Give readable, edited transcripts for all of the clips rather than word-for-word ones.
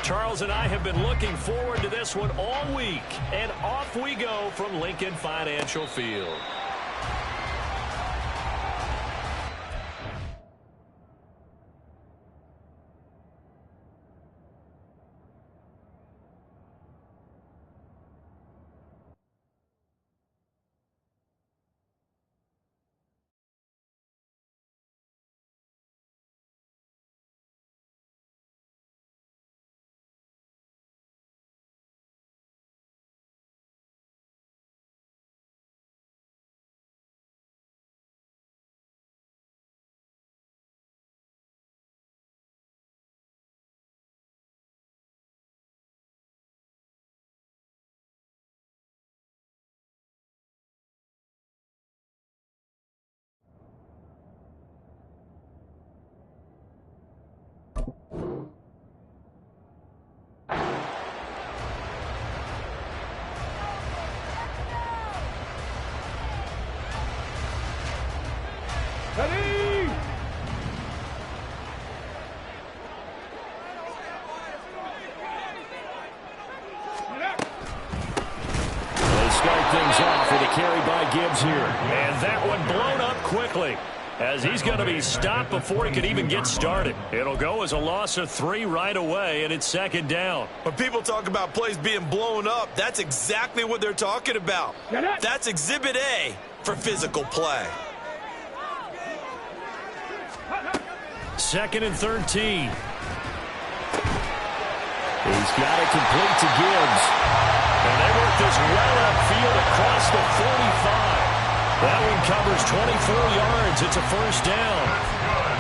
Charles and I have been looking forward to this one all week. And off we go from Lincoln Financial Field. Ready! They start things off with a carry by Gibbs here. And that one blown up quickly, as he's going to be stopped before he could even get started. It'll go as a loss of 3 right away, and it's second down. When people talk about plays being blown up, that's exactly what they're talking about. That's Exhibit A for physical play. 2nd and 13. He's got it complete to Gibbs. And they work this well upfield across the 45. That one covers 24 yards. It's a first down.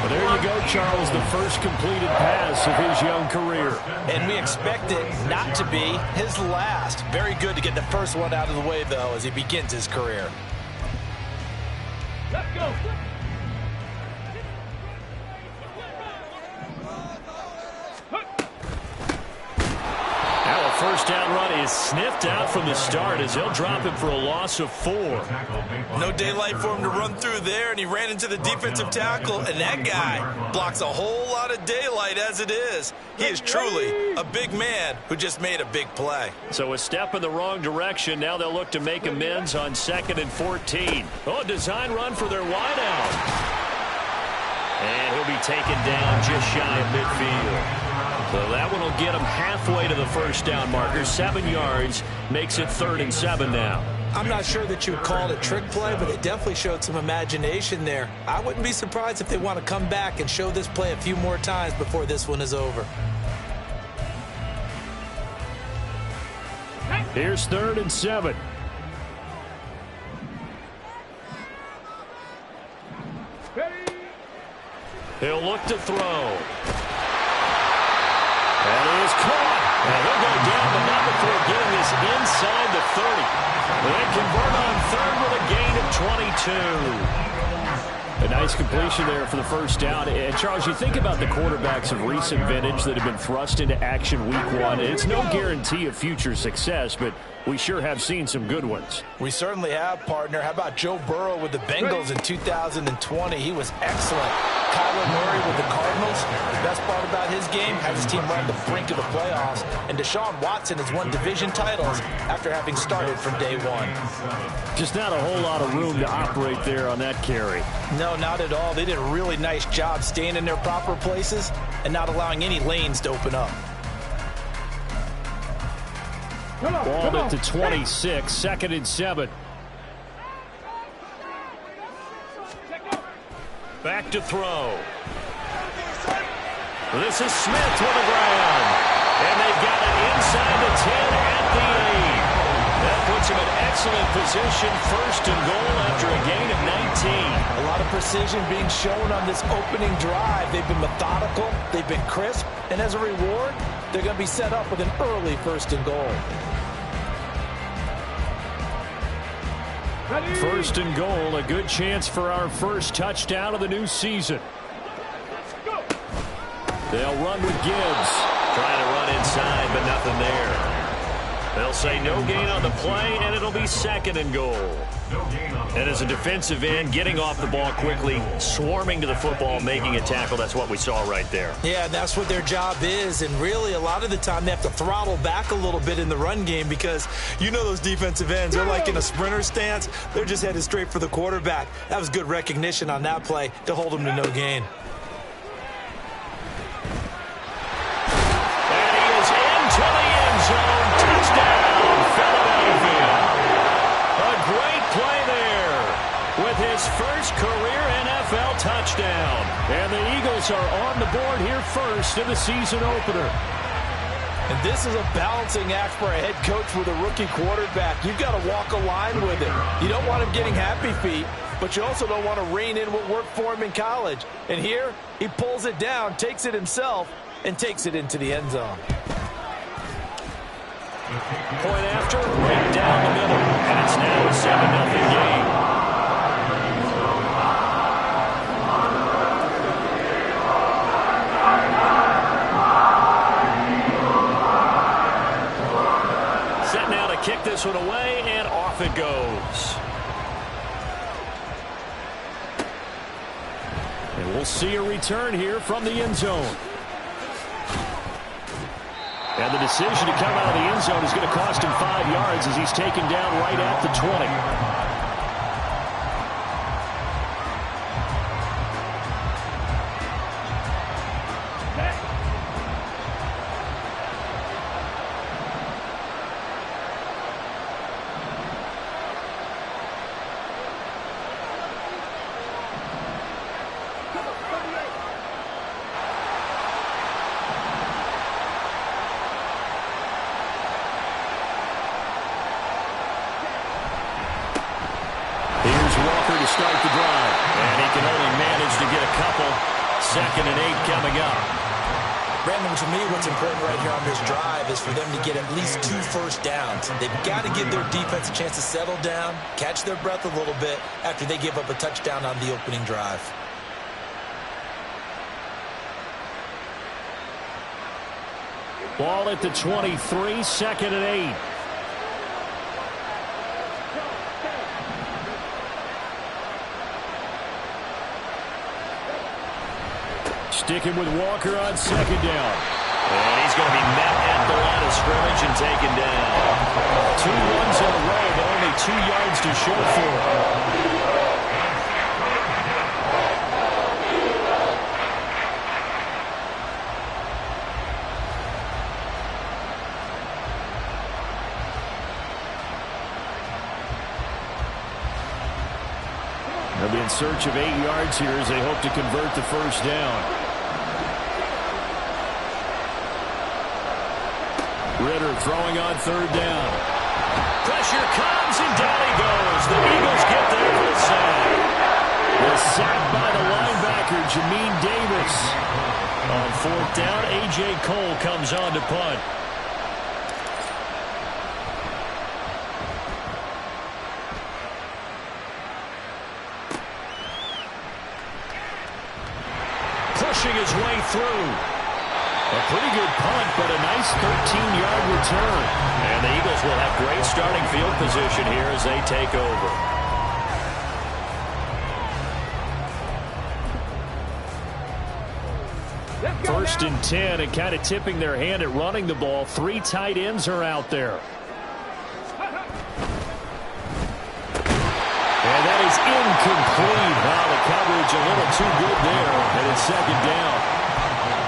Well, there you go, Charles, the first completed pass of his young career. And we expect it not to be his last. Very good to get the first one out of the way, though, as he begins his career. Let's go. Now a first down run is sniffed out from the start as they'll drop him for a loss of 4. No daylight for him to run through there, and he ran into the defensive tackle, and that guy blocks a whole lot of daylight as it is. He is truly a big man who just made a big play. So a step in the wrong direction. Now they'll look to make amends on 2nd and 14. Oh, a design run for their wideout. And he'll be taken down just shy of midfield. So that one will get him halfway to the first down marker. 7 yards makes it 3rd and 7 now. I'm not sure that you would call it a trick play, but it definitely showed some imagination there. I wouldn't be surprised if they want to come back and show this play a few more times before this one is over. Here's 3rd and 7. He'll look to throw. That is caught. And he'll go down, but not before getting this inside the 30. They convert on 3rd with a gain of 22. A nice completion there for the first down. And, Charles, you think about the quarterbacks of recent vintage that have been thrust into action week 1. It's no guarantee of future success, but we sure have seen some good ones. We certainly have, partner. How about Joe Burrow with the Bengals in 2020? He was excellent. Kyler Murray with the Cardinals. The best part about his game, had his team right on the brink of the playoffs. And Deshaun Watson has won division titles after having started from day 1. Just not a whole lot of room to operate there on that carry. No, not at all. They did a really nice job staying in their proper places and not allowing any lanes to open up. Balled it to 26, 2nd and 7. Back to throw. This is Smith with the ground. And they've got it inside the 10 at the 8. That puts him in excellent position, 1st and goal after a gain of 19. A lot of precision being shown on this opening drive. They've been methodical, they've been crisp, and as a reward, they're going to be set up with an early 1st and goal. 1st and goal, a good chance for our first touchdown of the new season. They'll run with Gibbs. Trying to run inside, but nothing there. They'll say no gain on the play, and it'll be second and goal. And as a defensive end, getting off the ball quickly, swarming to the football, making a tackle, that's what we saw right there. Yeah, that's what their job is, and really a lot of the time they have to throttle back a little bit in the run game because you know those defensive ends, they're like in a sprinter stance. They're just headed straight for the quarterback. That was good recognition on that play to hold them to no gain. His first career NFL touchdown. And the Eagles are on the board here first in the season opener. And this is a balancing act for a head coach with a rookie quarterback. You've got to walk a line with him. You don't want him getting happy feet, but you also don't want to rein in what worked for him in college. And here, he pulls it down, takes it himself, and takes it into the end zone. Point after, right down the middle. And it's now a 7-0 game. Kick this one away, and off it goes. And we'll see a return here from the end zone. And the decision to come out of the end zone is going to cost him 5 yards as he's taken down right at the 20. Start the drive, and he can only manage to get a couple. 2nd and 8 coming up. Brandon, to me, what's important right here on this drive is for them to get at least 2 first downs. They've got to give their defense a chance to settle down, catch their breath a little bit after they give up a touchdown on the opening drive. Ball at the 23, 2nd and 8. Sticking with Walker on 2nd down. And he's going to be met at the line of scrimmage and taken down. 2 runs in a row, but only 2 yards to show for it. They'll be in search of 8 yards here as they hope to convert the first down. Ritter throwing on 3rd down. Pressure comes, and down he goes. The Eagles get there for the sack. The sack by the linebacker, Jamin Davis. On 4th down, A.J. Cole comes on to punt. Pushing his way through. A pretty good punt, but a nice 13-yard return. And the Eagles will have great starting field position here as they take over. First and 10, and kind of tipping their hand at running the ball. 3 tight ends are out there. And that is incomplete. Wow, the coverage a little too good there. And it's 2nd down.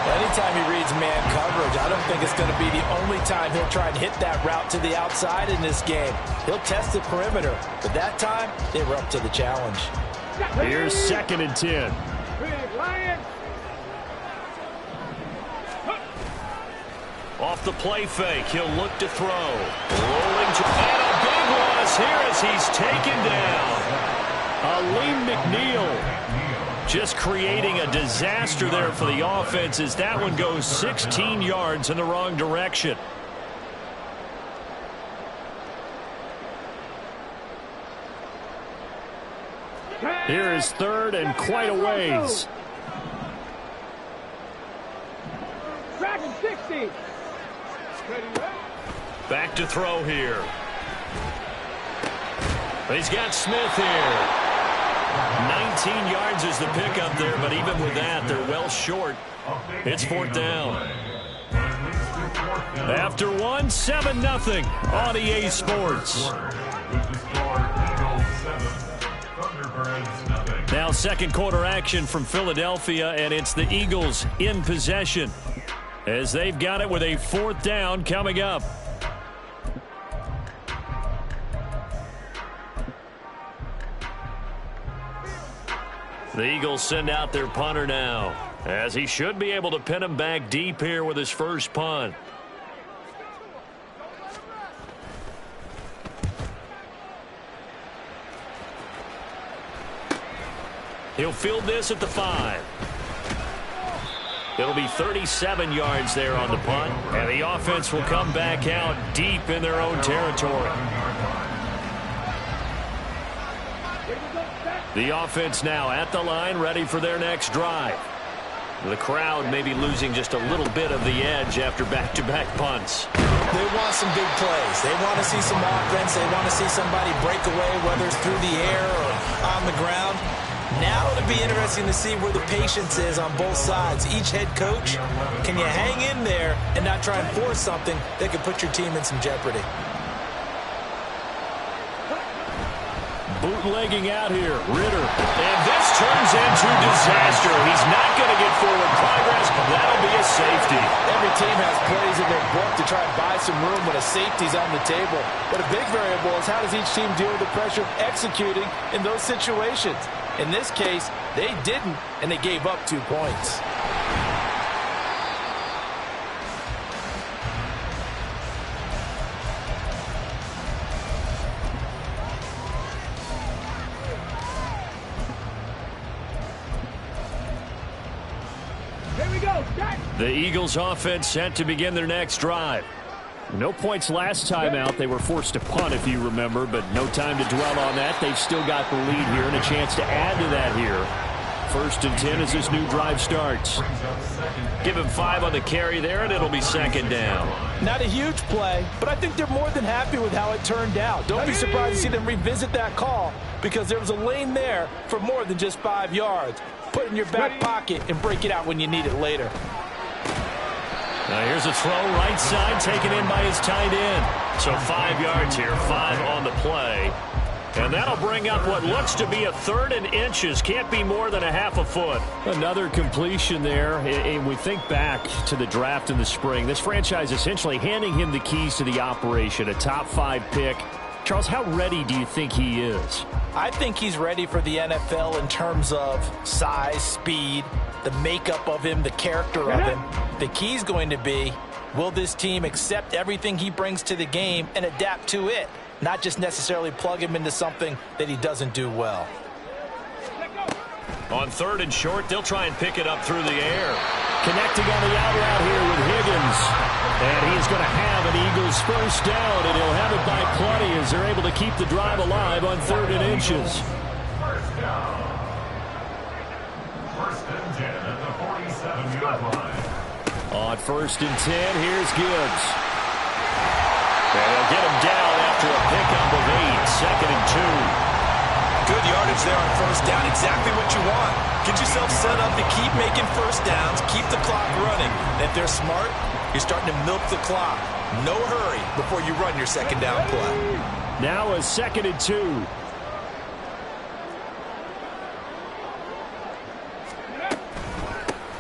Anytime he reads man coverage, I don't think it's going to be the only time he'll try and hit that route to the outside in this game. He'll test the perimeter, but that time, they were up to the challenge. Here's 2nd and 10. Off the play fake, he'll look to throw. Rolling to, and a big loss here as he's taken down. Aleem McNeil. Just creating a disaster there for the offense as that one goes 16 yards in the wrong direction. Here is 3rd and quite a ways. Dragon 60. Back to throw here. He's got Smith here. 19 yards is the pickup there, but even with that, they're well short. It's 4th down. After 1, 7-0 on EA Sports. Now second quarter action from Philadelphia, and it's the Eagles in possession as they've got it with a 4th down coming up. The Eagles send out their punter now, as he should be able to pin him back deep here with his first punt. He'll field this at the 5. It'll be 37 yards there on the punt, and the offense will come back out deep in their own territory. The offense now at the line, ready for their next drive. The crowd may be losing just a little bit of the edge after back-to-back punts. They want some big plays. They want to see some offense. They want to see somebody break away, whether it's through the air or on the ground. Now it'll be interesting to see where the patience is on both sides. Each head coach, can you hang in there and not try and force something that could put your team in some jeopardy? Bootlegging out here, Ritter. And this turns into disaster. He's not going to get forward progress. That'll be a safety. Every team has plays in their book to try and buy some room when a safety's on the table. But a big variable is how does each team deal with the pressure of executing in those situations. In this case, they didn't, and they gave up 2 points. The Eagles offense set to begin their next drive. No points last time out. They were forced to punt, if you remember, but no time to dwell on that. They've still got the lead here and a chance to add to that here. 1st and 10 as this new drive starts. Give him 5 on the carry there, and it'll be 2nd down. Not a huge play, but I think they're more than happy with how it turned out. Don't be surprised to see them revisit that call because there was a lane there for more than just 5 yards. Put it in your back pocket and break it out when you need it later. Now here's a throw right side taken in by his tight end. So 5 yards here, 5 on the play. And that'll bring up what looks to be a 3rd and inches. Can't be more than a half a foot. Another completion there. And we think back to the draft in the spring. This franchise essentially handing him the keys to the operation. A top 5 pick. Charles, how ready do you think he is? I think he's ready for the NFL in terms of size, speed, the makeup of him, the character of him. The key's going to be, will this team accept everything he brings to the game and adapt to it? Not just necessarily plug him into something that he doesn't do well. On 3rd and short, they'll try and pick it up through the air. Connecting on the out route here with Higgins. And he's going to have an Eagles first down, and he'll have it by plenty as they're able to keep the drive alive on 3rd and inches. First down. 1st and 10 at the 47-yard line. On 1st and 10, here's Gibbs. And they'll get him down after a pickup of 8, 2nd and 2. Good yardage there on 1st down. Exactly what you want. Get yourself set up to keep making 1st downs, keep the clock running. And if they're smart, you're starting to milk the clock. No hurry before you run your 2nd down play. Now a 2nd and 2.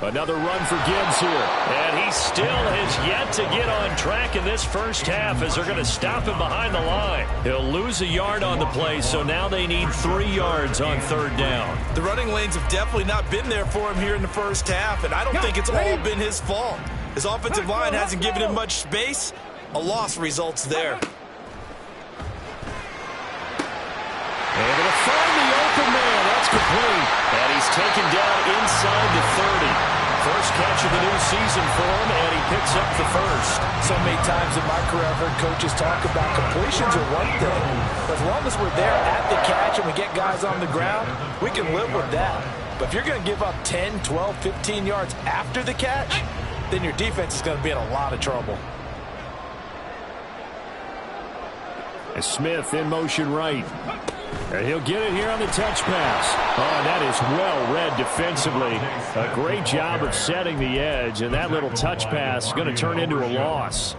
Another run for Gibbs here. And he still has yet to get on track in this first half as they're going to stop him behind the line. He'll lose a yard on the play, so now they need 3 yards on 3rd down. The running lanes have definitely not been there for him here in the first half, and I don't think it's all been his fault. His offensive line hasn't given him much space. A loss results there. And going to find the open man. That's complete. And he's taken down inside the 30. First catch of the new season for him, and he picks up the first. So many times in my career I've heard coaches talk about completions are one thing. But as long as we're there at the catch and we get guys on the ground, we can live with that. But if you're going to give up 10, 12, 15 yards after the catch, then your defense is going to be in a lot of trouble. And Smith in motion right. And he'll get it here on the touch pass. Oh, that is well read defensively. A great job of setting the edge, and that little touch pass is going to turn into a loss.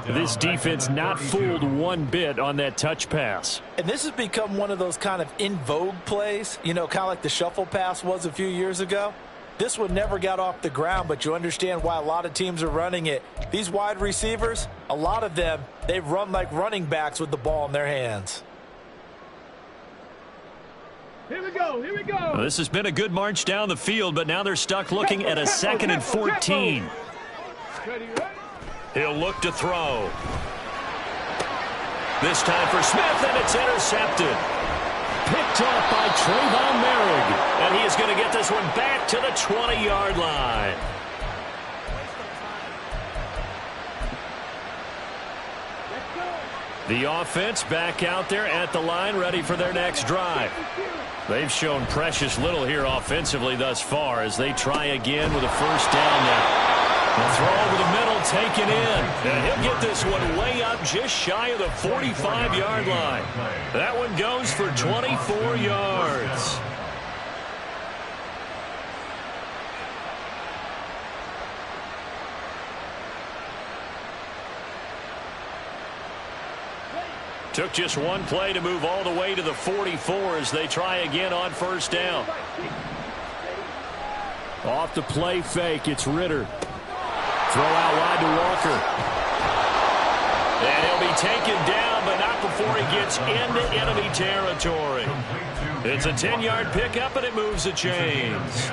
This defense not fooled one bit on that touch pass. And this has become one of those kind of in vogue plays, you know, kind of like the shuffle pass was a few years ago. This one never got off the ground, but you understand why a lot of teams are running it. These wide receivers, a lot of them, they run like running backs with the ball in their hands. Here we go, here we go. Well, this has been a good march down the field, but now they're stuck looking at a 2nd and 14. He'll look to throw. This time for Smith, and it's intercepted. Picked off by Trayvon Merrick. And he is going to get this one back to the 20-yard line. The offense back out there at the line, ready for their next drive. They've shown precious little here offensively thus far as they try again with a first down now. The throw over the middle, taken in. And he'll get this one way up just shy of the 45-yard line. That one goes for 24 yards. Took just one play to move all the way to the 44 as they try again on first down. Off the play fake, it's Ritter. Throw out wide to Walker. And he'll be taken down, but not before he gets into enemy territory. It's a 10-yard pickup, and it moves the chains.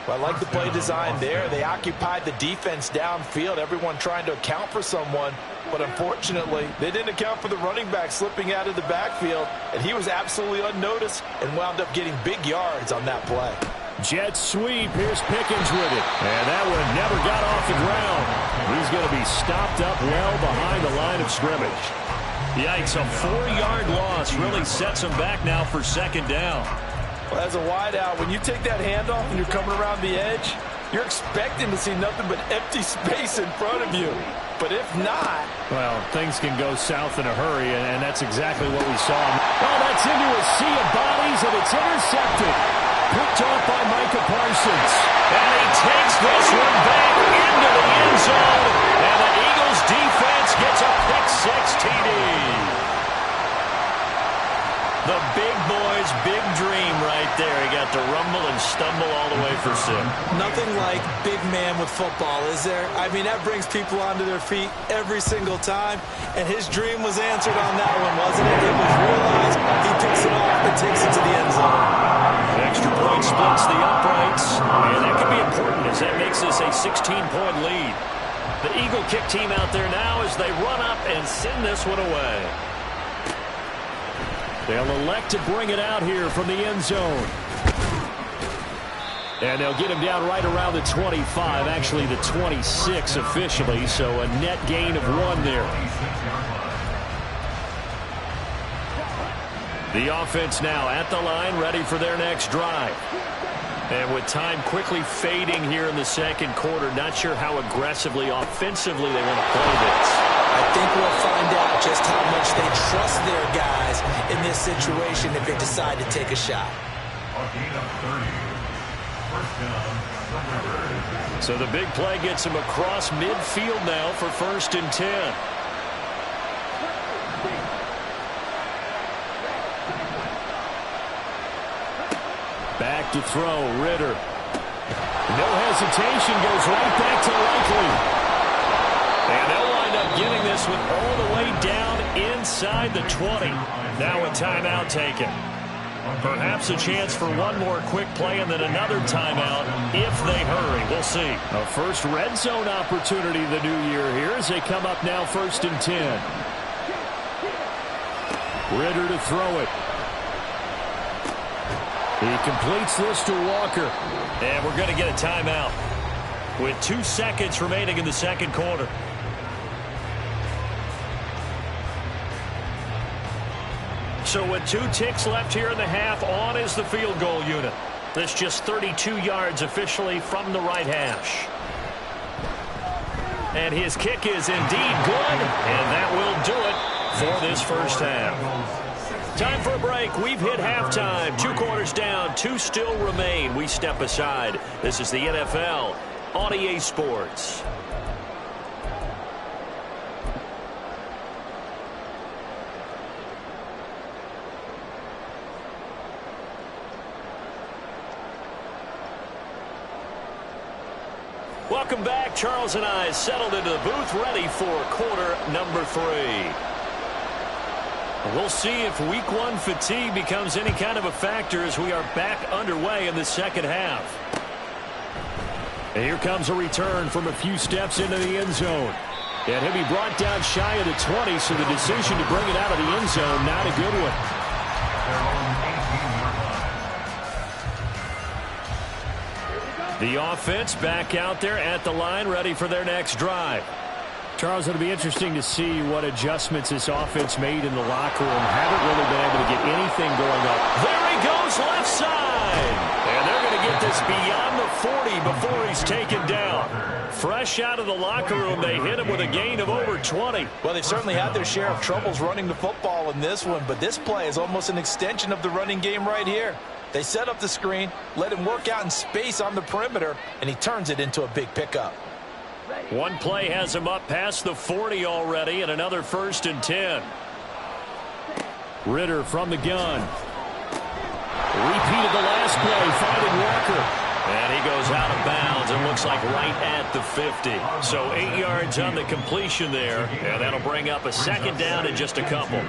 Well, I like the play design there. They occupied the defense downfield, everyone trying to account for someone. But unfortunately, they didn't account for the running back slipping out of the backfield, and he was absolutely unnoticed and wound up getting big yards on that play. Jet sweep. Here's Pickens with it. And that one never got off the ground. He's going to be stopped up well behind the line of scrimmage. Yikes, a 4-yard loss really sets him back now for second down. Well, as a wideout, when you take that handoff and you're coming around the edge, you're expecting to see nothing but empty space in front of you. But if not... Well, things can go south in a hurry, and that's exactly what we saw. Oh, that's into a sea of bodies, and it's intercepted. Picked off by Micah Parsons. And he takes this one back into the end zone. And the Eagles defense gets a pick-six TD. The big boy's big dream right there. He got to rumble and stumble all the way for 6. Nothing like big man with football, is there? I mean, that brings people onto their feet every single time. And his dream was answered on that one, wasn't it? It was realized. He picks it off and takes it to the end zone. Extra point splits the uprights. And that could be important as that makes this a 16-point lead. The Eagle kick team out there now as they run up and send this one away. They'll elect to bring it out here from the end zone. And they'll get him down right around the 25, actually the 26 officially, so a net gain of 1 there. The offense now at the line, ready for their next drive. And with time quickly fading here in the second quarter, not sure how aggressively, offensively they want to play this. I think we'll find out just how much they trust their guys in this situation if they decide to take a shot. So the big play gets him across midfield now for 1st and 10. Back to throw, Ritter. No hesitation, goes right back to Likely. And they'll wind up getting this one all the way down inside the 20. Now a timeout taken. Perhaps a chance for one more quick play and then another timeout if they hurry. We'll see. A first red zone opportunity the new year here as they come up now 1st and 10. Ritter to throw it. He completes this to Walker. And we're going to get a timeout with 2 seconds remaining in the second quarter. So with 2 ticks left here in the half, on is the field goal unit. That's just 32 yards officially from the right hash. And his kick is indeed good, and that will do it for this first half. Time for a break. We've hit halftime. 2 quarters down, 2 still remain. We step aside. This is the NFL on EA Sports. Welcome back. Charles and I settled into the booth, ready for quarter number 3. We'll see if week 1 fatigue becomes any kind of a factor as we are back underway in the second half. And here comes a return from a few steps into the end zone. And he'll be brought down shy of the 20, so the decision to bring it out of the end zone, not a good one. The offense back out there at the line, ready for their next drive. Charles, it'll be interesting to see what adjustments this offense made in the locker room. Haven't really been able to get anything going up. There he goes, left side. And they're going to get this beyond the 40 before he's taken down. Fresh out of the locker room, they hit him with a gain of over 20. Well, they've certainly had their share of troubles running the football in this one, but this play is almost an extension of the running game right here. They set up the screen, let him work out in space on the perimeter, and he turns it into a big pickup. One play has him up past the 40 already, and another 1st and 10. Ritter from the gun. Repeated the last play, finding Walker. And he goes out of bounds and looks like right at the 50. So 8 yards on the completion there, and that'll bring up a 2nd down in just a couple.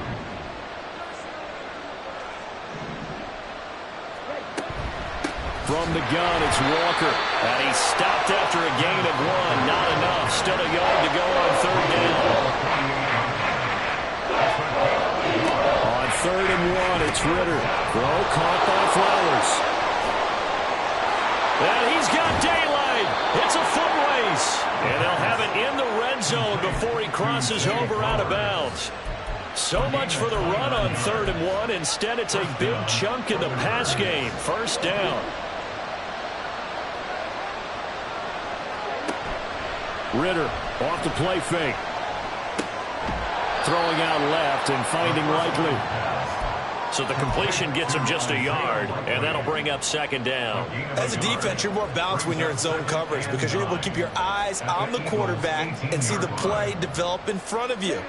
From the gun, it's Walker. And he's stopped after a gain of 1. Not enough. Still a yard to go on 3rd down. On 3rd and 1, it's Ritter. Throw caught by Flowers. And he's got daylight. It's a foot race. And they'll have it in the red zone before he crosses over out of bounds. So much for the run on 3rd and 1. Instead, it's a big chunk in the pass game. 1st down. Ritter off the play fake. Throwing out left and finding Likely. So the completion gets him just a yard, and that'll bring up 2nd down. As a defense, you're more balanced when you're in zone coverage because you're able to keep your eyes on the quarterback and see the play develop in front of you.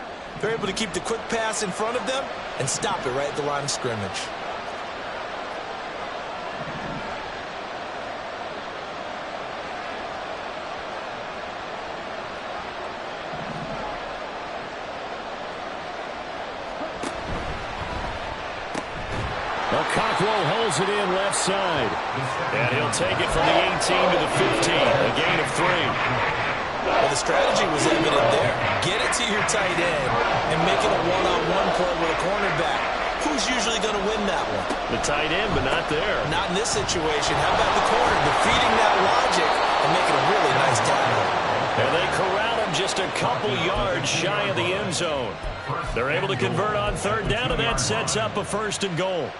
They're able to keep the quick pass in front of them and stop it right at the line of scrimmage. Cockrell holds it in left side. And he'll take it from the 18 to the 15. A gain of 3. Well, the strategy was evident there. Get it to your tight end and make it a one-on-one play with a cornerback. Who's usually going to win that one? The tight end, but not there. Not in this situation. How about the corner defeating that logic and making a really nice tackle? And they corral him just a couple yards shy of the end zone. They're able to convert on 3rd down, and that sets up a 1st and goal.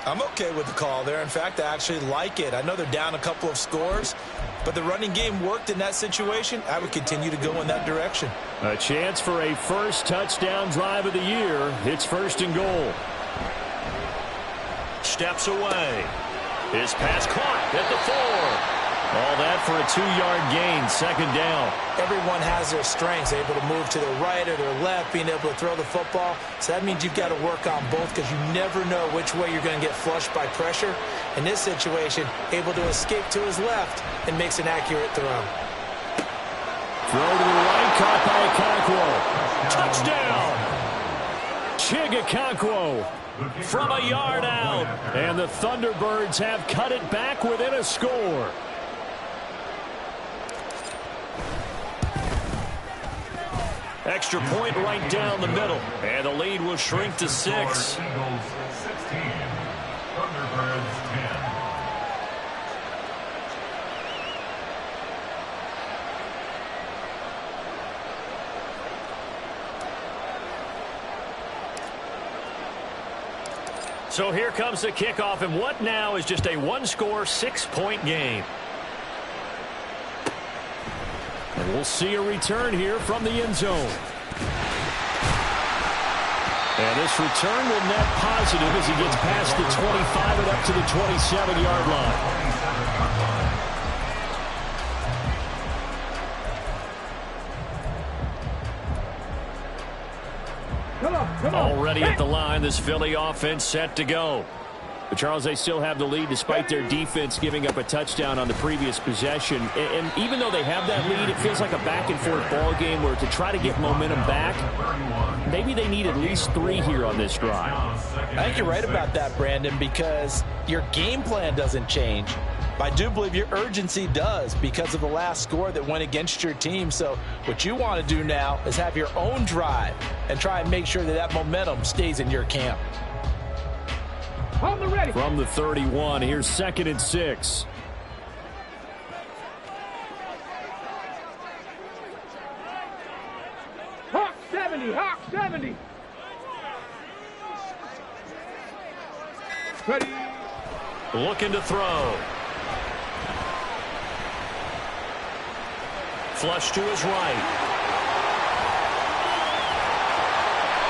I'm okay with the call there. In fact, I actually like it. I know they're down a couple of scores, but the running game worked in that situation. I would continue to go in that direction. A chance for a 1st touchdown drive of the year. It's 1st and goal. Steps away. His pass caught at the 4. All that for a 2-yard gain, 2nd down. Everyone has their strengths, able to move to their right or their left, being able to throw the football. So that means you've got to work on both because you never know which way you're going to get flushed by pressure. In this situation, able to escape to his left and makes an accurate throw. Throw to the right, caught by Okonkwo. Touchdown! Chigakonkwo from a yard out. And the Thunderbirds have cut it back within a score. Extra point right down the middle. And the lead will shrink to 6. Eagles 16, Thunderbirds 10. So here comes the kickoff, and what now is just a 1-score, 6-point game. And we'll see a return here from the end zone. And this return will net positive as he gets past the 25 and up to the 27-yard line. Already at the line, this Philly offense set to go. But, Charles, they still have the lead despite their defense giving up a touchdown on the previous possession. And even though they have that lead, it feels like a back-and-forth ball game where to try to get momentum back, maybe they need at least 3 here on this drive. I think you're right about that, Brandon, because your game plan doesn't change. I do believe your urgency does because of the last score that went against your team. So what you want to do now is have your own drive and try and make sure that that momentum stays in your camp. From the 31, here's 2nd and 6. Hawk 70, Hawk 70. Ready. Looking to throw. Flush to his right.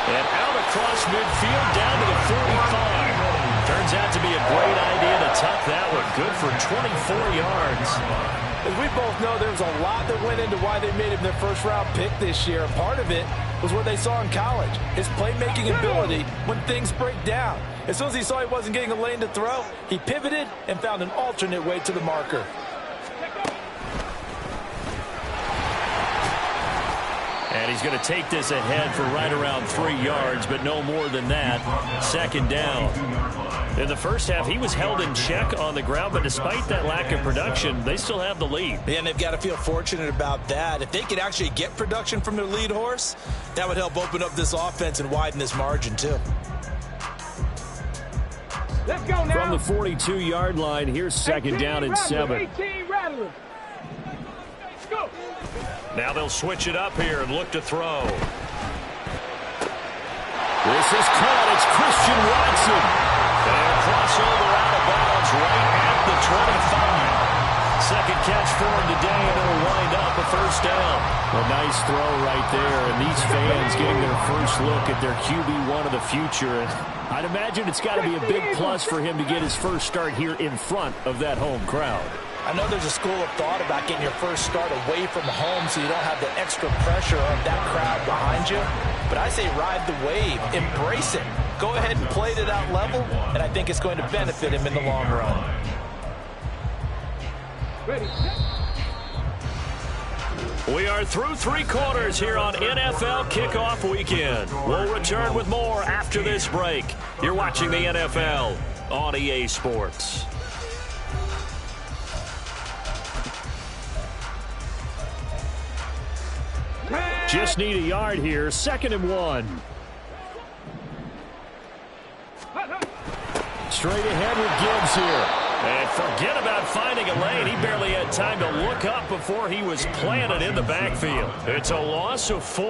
And out across midfield down to the 45. Turns out to be a great idea to tuck that one. Good for 24 yards. As we both know, there was a lot that went into why they made him their first-round pick this year. And part of it was what they saw in college, his playmaking ability when things break down. As soon as he saw he wasn't getting a lane to throw, he pivoted and found an alternate way to the marker. And he's going to take this ahead for right around 3 yards, but no more than that. 2nd down. In the first half, he was held in check on the ground, but despite that lack of production, they still have the lead. Yeah, and they've got to feel fortunate about that. If they could actually get production from their lead horse, that would help open up this offense and widen this margin, too. Let's go now. From the 42-yard line, here's 2nd down and 7. 18 rattlers. Let's go. Now they'll switch it up here and look to throw. This is caught. It's Christian Watson. And crossover out of bounds right at the 25. 2nd catch for him today, and it'll wind up a 1st down. A nice throw right there, and these fans getting their first look at their QB1 of the future. I'd imagine it's got to be a big plus for him to get his first start here in front of that home crowd. I know there's a school of thought about getting your first start away from home so you don't have the extra pressure of that crowd behind you. But I say ride the wave. Embrace it. Go ahead and play to that level, and I think it's going to benefit him in the long run. Ready. We are through 3 quarters here on NFL Kickoff Weekend. We'll return with more after this break. You're watching the NFL on EA Sports. Just need a yard here. 2nd and 1. Straight ahead with Gibbs here. And forget about finding a lane. He barely had time to look up before he was planted in the backfield. It's a loss of 4.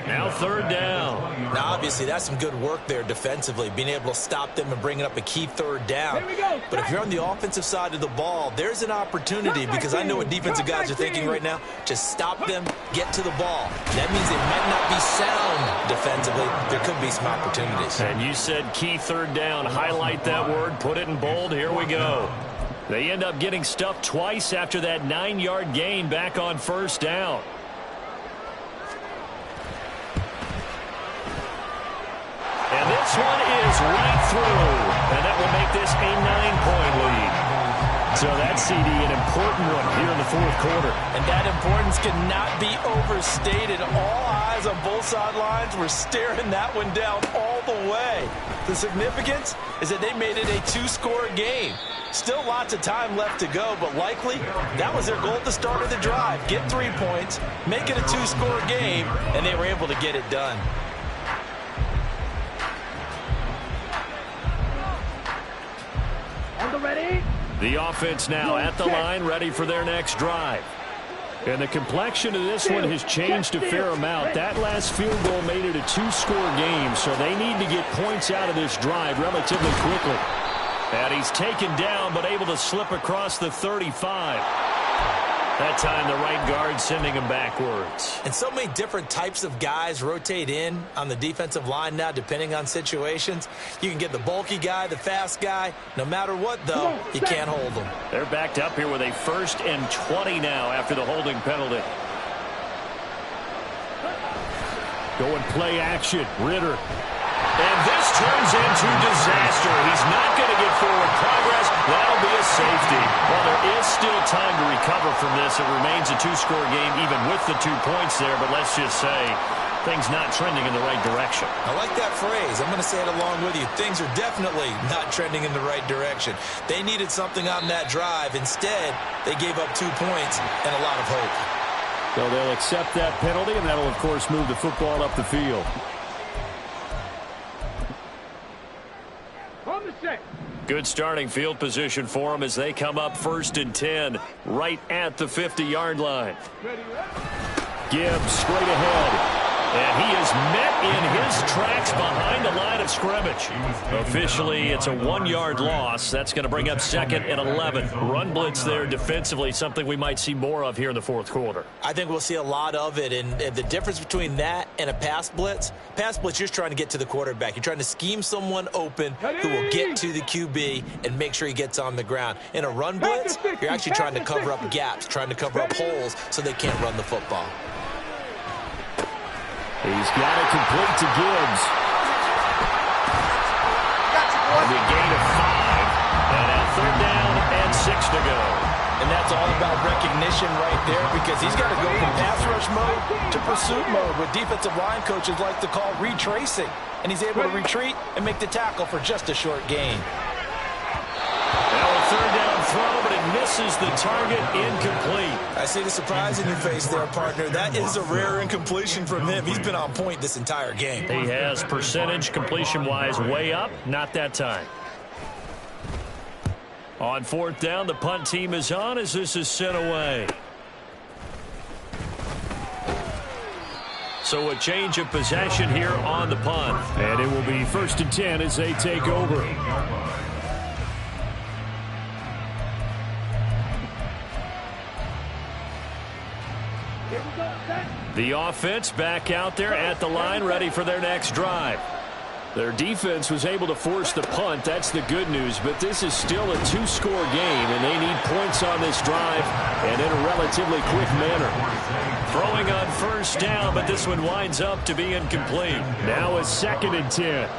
Now 3rd down. Now, obviously, that's some good work there defensively, being able to stop them and bringing up a key 3rd down. But if you're on the offensive side of the ball, there's an opportunity, because I know what defensive guys are thinking right now. Just stop them, get to the ball. That means they might not be sound defensively. There could be some opportunities. And you said key 3rd down. Highlight that word. Put it in bold. Here we go. They end up getting stuffed twice after that 9-yard gain back on 1st down. And this one is right through. And that will make this a 9-point lead. So that CD, an important one here in the 4th quarter. And that importance cannot be overstated. All eyes on both sidelines were staring that one down all the way. The significance is that they made it a 2-score game. Still lots of time left to go, but likely that was their goal at the start of the drive. Get 3 points, make it a 2-score game, and they were able to get it done. On the ready. The offense now at the line, ready for their next drive. And the complexion of this one has changed a fair amount. That last field goal made it a 2-score game, so they need to get points out of this drive relatively quickly. And he's taken down, but able to slip across the 35. That time the right guard sending him backwards. And so many different types of guys rotate in on the defensive line now, depending on situations. You can get the bulky guy, the fast guy. No matter what, though, you can't hold them. They're backed up here with a 1st and 20 now after the holding penalty. Going play action. Ritter. And this turns into disaster. He's not going to get forward progress. That'll be a safety. Well, there is still time to recover from this. It remains a 2-score game even with the 2 points there. But let's just say things not trending in the right direction. I like that phrase. I'm going to say it along with you. Things are definitely not trending in the right direction. They needed something on that drive. Instead, they gave up 2 points and a lot of hope. So they'll accept that penalty, and that'll, of course, move the football up the field. On the set. Good starting field position for them as they come up 1st and 10 right at the 50-yard line. Gibbs straight ahead. And he is met in his tracks behind the line of scrimmage. Officially, it's a 1-yard loss. That's going to bring up 2nd and 11. Run blitz there defensively, something we might see more of here in the 4th quarter. I think we'll see a lot of it. And the difference between that and a pass blitz, you're just trying to get to the quarterback. You're trying to scheme someone open who will get to the QB and make sure he gets on the ground. In a run blitz, you're actually trying to cover up gaps, trying to cover up holes so they can't run the football. He's got it complete to Gibbs. And a gain of 5. And now 3rd down and 6 to go. And that's all about recognition right there because he's got to go from pass rush mode to pursuit mode, what defensive line coaches like to call retracing. And he's able to retreat and make the tackle for just a short gain. Now a 3rd down throw, but it misses the target, incomplete. I see the surprise in your face there, partner. That is a rare incompletion from him. He's been on point this entire game. He has percentage completion-wise way up, not that time. On 4th down, the punt team is on as this is sent away. So a change of possession here on the punt. And it will be 1st and 10 as they take over. The offense back out there at the line, ready for their next drive. Their defense was able to force the punt. That's the good news. But this is still a 2-score game, and they need points on this drive and in a relatively quick manner. Throwing on 1st down, but this one winds up to be incomplete. Now a 2nd and 10.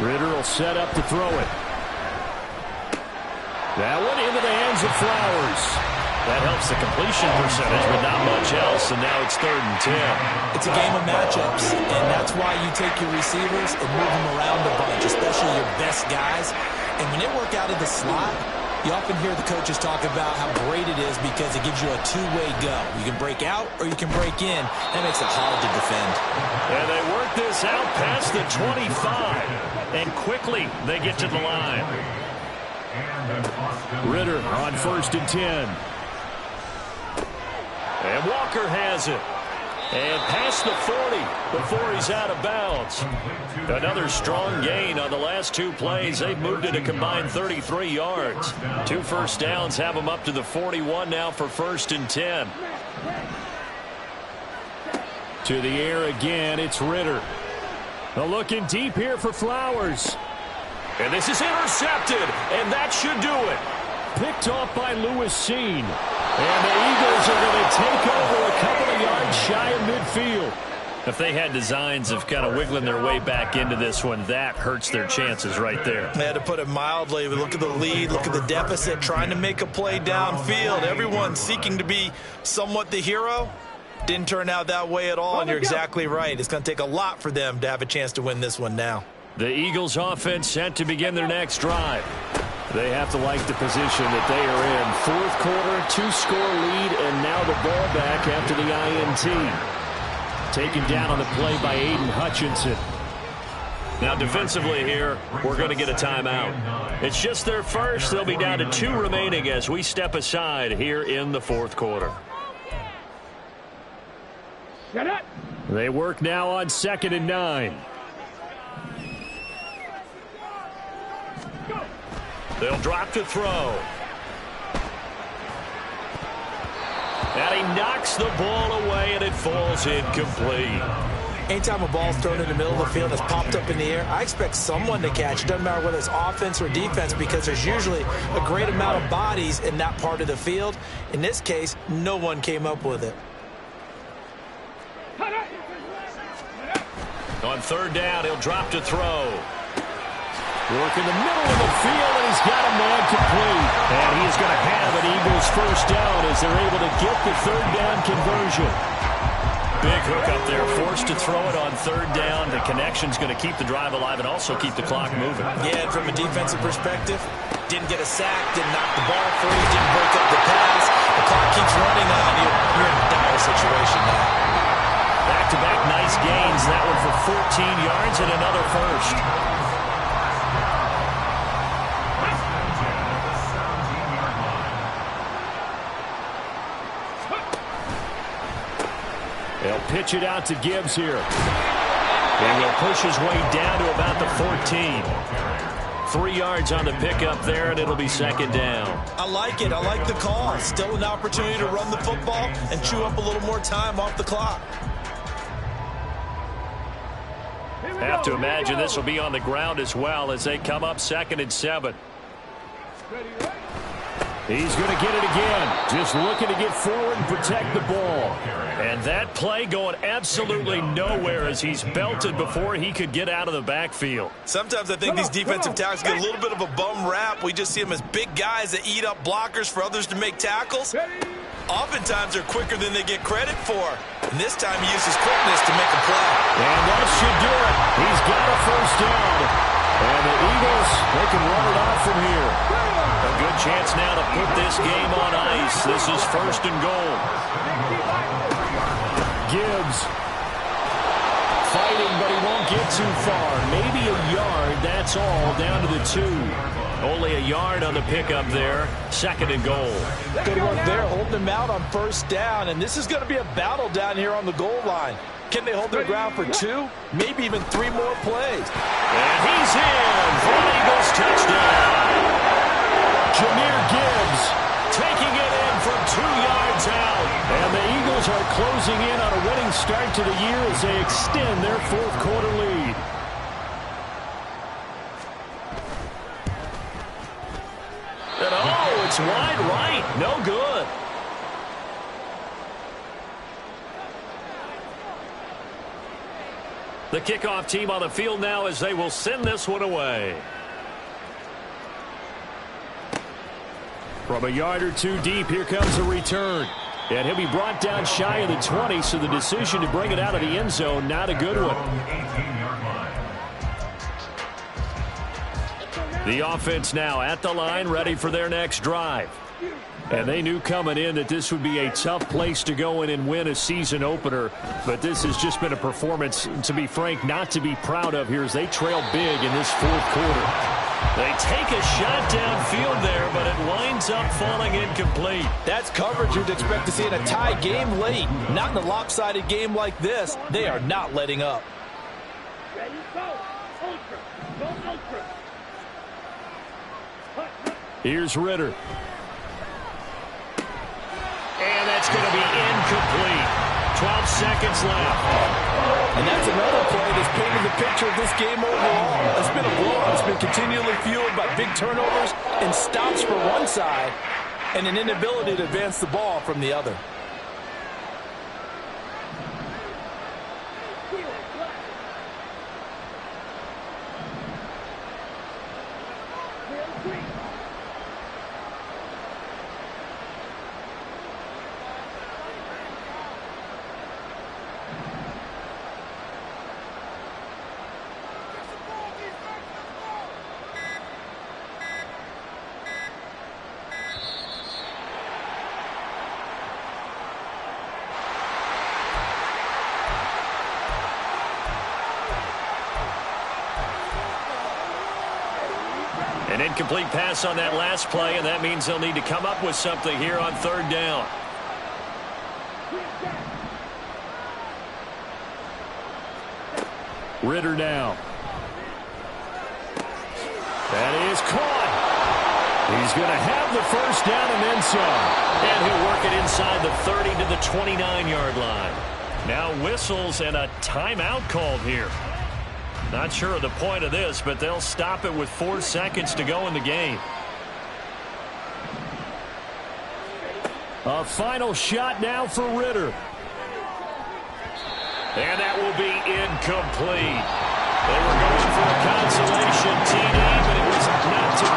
Ritter will set up to throw it. That one into the hands of Flowers. That helps the completion percentage, but not much else, and now it's 3rd and 10. It's a game of matchups, and that's why you take your receivers and move them around a bunch, especially your best guys. And when they work out of the slot, you often hear the coaches talk about how great it is because it gives you a 2-way go. You can break out or you can break in. That makes it hard to defend. And they work this out past the 25, and quickly they get to the line. Ritter on 1st and 10. And Walker has it. And past the 40 before he's out of bounds. Another strong gain on the last 2 plays. They've moved it a combined 33 yards. 2 first downs have them up to the 41 now for 1st and 10. To the air again, it's Ritter. Looking deep here for Flowers. And this is intercepted, and that should do it. Picked off by Lewis Seen. And the Eagles are going to take over a couple of yards shy of midfield. If they had designs of kind of wiggling their way back into this one, that hurts their chances right there. They had to put it mildly. Look at the lead, look at the deficit, trying to make a play downfield. Everyone seeking to be somewhat the hero. Didn't turn out that way at all, and you're exactly right. It's going to take a lot for them to have a chance to win this one now. The Eagles offense set to begin their next drive. They have to like the position that they are in. 4th quarter, 2-score lead, and now the ball back after the INT. Taken down on the play by Aiden Hutchinson. Now defensively here, we're going to get a timeout. It's just their first. They'll be down to 2 remaining as we step aside here in the 4th quarter. Shut up. They work now on 2nd and 9. They'll drop to throw. And he knocks the ball away, and it falls incomplete. Anytime a ball's thrown in the middle of the field that's popped up in the air, I expect someone to catch. It doesn't matter whether it's offense or defense, because there's usually a great amount of bodies in that part of the field. In this case, no one came up with it. On third down, he'll drop to throw. Work in the middle of the field, and he's got a man complete. And he's going to have an Eagles first down as they're able to get the third down conversion. Big hook up there, forced to throw it on third down. The connection's going to keep the drive alive and also keep the clock moving. Yeah, and from a defensive perspective, didn't get a sack, didn't knock the ball free, didn't break up the pass. The clock keeps running on you. You're in a dire situation now. Back-to-back nice gains. That one for 14 yards and another first. They'll pitch it out to Gibbs here. And he'll push his way down to about the 14. 3 yards on the pickup there, and it'll be second down. I like it. I like the call. Still an opportunity to run the football and chew up a little more time off the clock. Have to imagine this will be on the ground as well as they come up 2nd and 7. He's going to get it again. Just looking to get forward and protect the ball. And that play going absolutely nowhere as he's belted before he could get out of the backfield. Sometimes I think these defensive tackles get a little bit of a bum rap. We just see them as big guys that eat up blockers for others to make tackles. Oftentimes they're quicker than they get credit for. And this time he used his quickness to make a play. And that should do it. He's got a first down. And the Eagles, they can run it off from here. A good chance now to put this game on ice. This is 1st and goal. Gibbs fighting, but he won't get too far. Maybe a yard, that's all, down to the 2. Only a yard on the pickup there. 2nd and goal. Good work there, holding them out on first down. And this is going to be a battle down here on the goal line. Can they hold their ground for 2, maybe even 3 more plays? And he's in for an Eagles touchdown. Jahmyr Gibbs taking it in from 2 yards out. And the Eagles are closing in on a winning start to the year as they extend their 4th quarter lead. And oh, it's wide right. No good. The kickoff team on the field now as they will send this one away. From a yard or 2 deep, here comes the return. And he'll be brought down shy of the 20, so the decision to bring it out of the end zone, not a good one. The offense now at the line, ready for their next drive. And they knew coming in that this would be a tough place to go in and win a season opener. But this has just been a performance, to be frank, not to be proud of here as they trail big in this 4th quarter. They take a shot downfield there, but it winds up falling incomplete. That's coverage you'd expect to see in a tie game late. Not in a lopsided game like this. They are not letting up. Ready, go. Ultra. Go ultra. Here's Ritter. And that's going to be incomplete. 12 seconds left. And that's another play that's painted the picture of this game overall. It's been a blowout. It's been continually fueled by big turnovers and stops for one side and an inability to advance the ball from the other. An incomplete pass on that last play, and that means they'll need to come up with something here on 3rd down. Ritter now. That is caught. He's going to have the first down and then some. And he'll work it inside the 30 to the 29-yard line. Now whistles and a timeout called here. Not sure of the point of this, but they'll stop it with 4 seconds to go in the game. A final shot now for Ritter. And that will be incomplete. They were going for a consolation TD, but it was not to be.